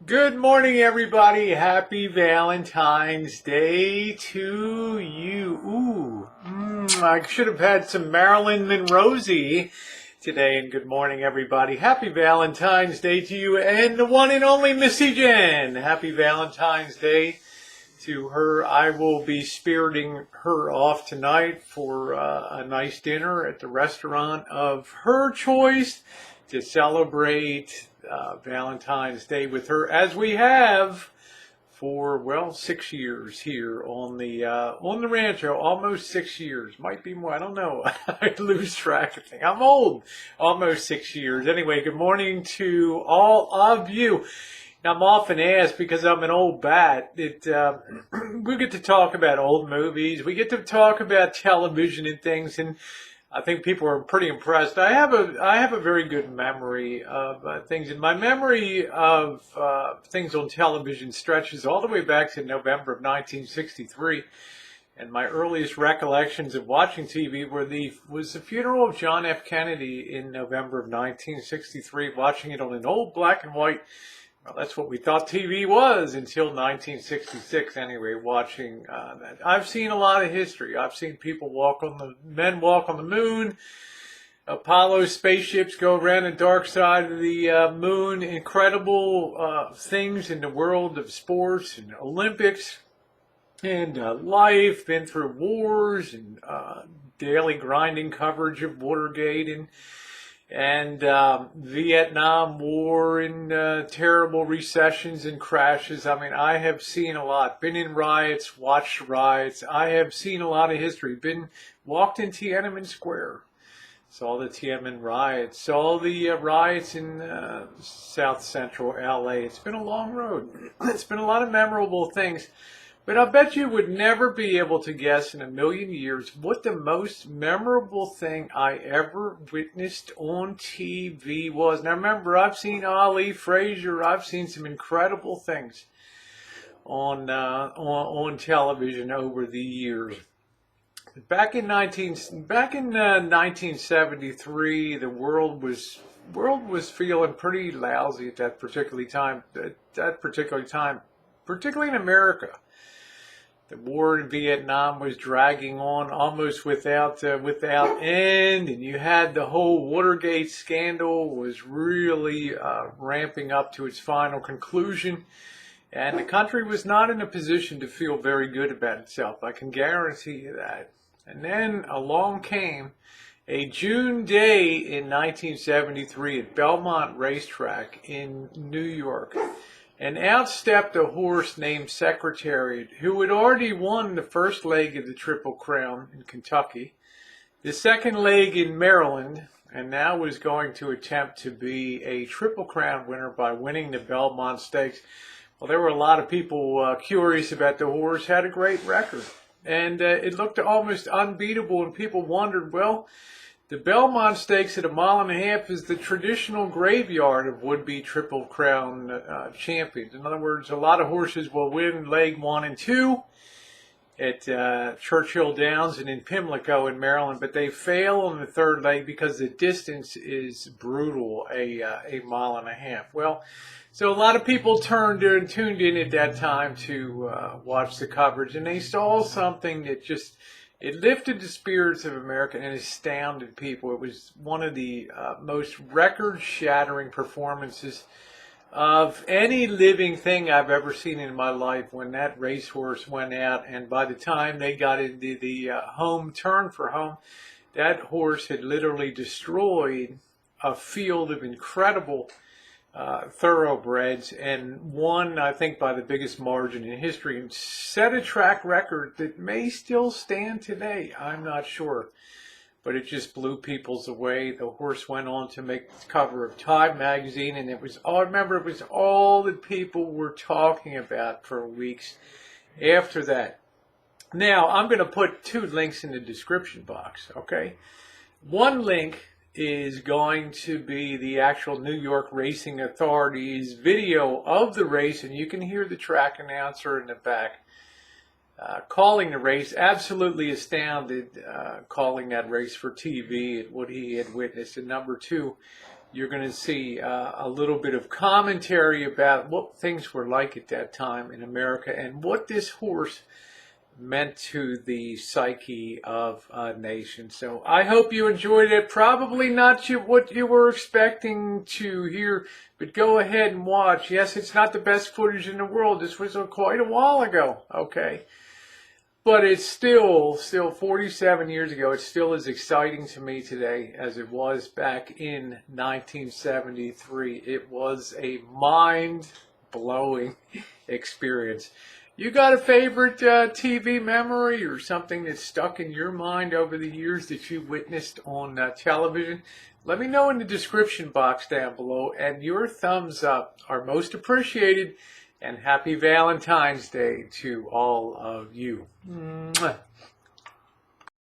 Good morning, everybody. Happy Valentine's Day to you. I should have had some Marilyn and Rosie today. And good morning, everybody. Happy Valentine's Day to you and the one and only Missy Jenn. Happy Valentine's Day to her. I will be spiriting her off tonight for a nice dinner at the restaurant of her choice to celebrate Valentine's Day with her, as we have for 6 years here on the Rancho. Almost 6 years, might be more. I don't know. I lose track of things. I'm old. Almost 6 years. Anyway, good morning to all of you. I'm often asked, because I'm an old bat, that we get to talk about old movies. We get to talk about television and things, and I think people are pretty impressed. I have a very good memory of things, and my memory of things on television stretches all the way back to November of 1963. And my earliest recollections of watching TV was the funeral of John F. Kennedy in November of 1963. Watching it on an old black and white. Well, that's what we thought TV was until 1966 anyway, watching that. I've seen a lot of history. I've seen men walk on the moon, Apollo spaceships go around the dark side of the moon, incredible things in the world of sports and Olympics and life, been through wars and daily grinding coverage of Watergate and Vietnam War and terrible recessions and crashes. I mean, I have seen a lot. Been in riots, watched riots. I have seen a lot of history. Walked in Tiananmen Square. Saw the Tiananmen riots. Saw the riots in South Central LA. It's been a long road. It's been a lot of memorable things. But I bet you would never be able to guess in a million years what the most memorable thing I ever witnessed on TV was. Now remember, I've seen Ali, Frazier, I've seen some incredible things on television over the years. Back in 1973, the world was feeling pretty lousy at that particular time. Particularly in America. The war in Vietnam was dragging on almost without end, and you had the whole Watergate scandal was really ramping up to its final conclusion, and the country was not in a position to feel very good about itself. I can guarantee you that. And then along came a June day in 1973 at Belmont Racetrack in New York. And out stepped a horse named Secretariat, who had already won the first leg of the Triple Crown in Kentucky, the second leg in Maryland, and now was going to attempt to be a Triple Crown winner by winning the Belmont Stakes. Well, there were a lot of people curious about the horse, had a great record, and it looked almost unbeatable, and people wondered, well, the Belmont Stakes at 1.5 miles is the traditional graveyard of would-be Triple Crown champions. In other words, a lot of horses will win leg 1 and 2 at Churchill Downs and in Pimlico in Maryland, but they fail on the third leg because the distance is brutal, a 1.5 miles. Well, so a lot of people tuned in at that time to watch the coverage, and they saw something that just... It lifted the spirits of America and astounded people. It was one of the most record-shattering performances of any living thing I've ever seen in my life when that racehorse went out. And by the time they got into the home turn for home, that horse had literally destroyed a field of incredible thoroughbreds and won, I think, by the biggest margin in history and set a track record that may still stand today. I'm not sure, but it just blew people's away. The horse went on to make the cover of Time magazine, and I remember it was all that people were talking about for weeks after that. Now, I'm going to put 2 links in the description box, okay? One link is going to be the actual New York Racing Authority's video of the race, and you can hear the track announcer in the back calling the race, absolutely astounded, calling that race for TV at what he had witnessed. And number 2, you're going to see a little bit of commentary about what things were like at that time in America and what this horse meant to the psyche of a nation. So I hope you enjoyed it. Probably not what you were expecting to hear, but go ahead and watch. Yes, it's not the best footage in the world. This was quite a while ago, okay? But it's still 47 years ago. It's still as exciting to me today as it was back in 1973. It was a mind-blowing experience. You got a favorite TV memory or something that's stuck in your mind over the years that you witnessed on television? Let me know in the description box down below, and your thumbs up are most appreciated. And happy Valentine's Day to all of you. Mwah.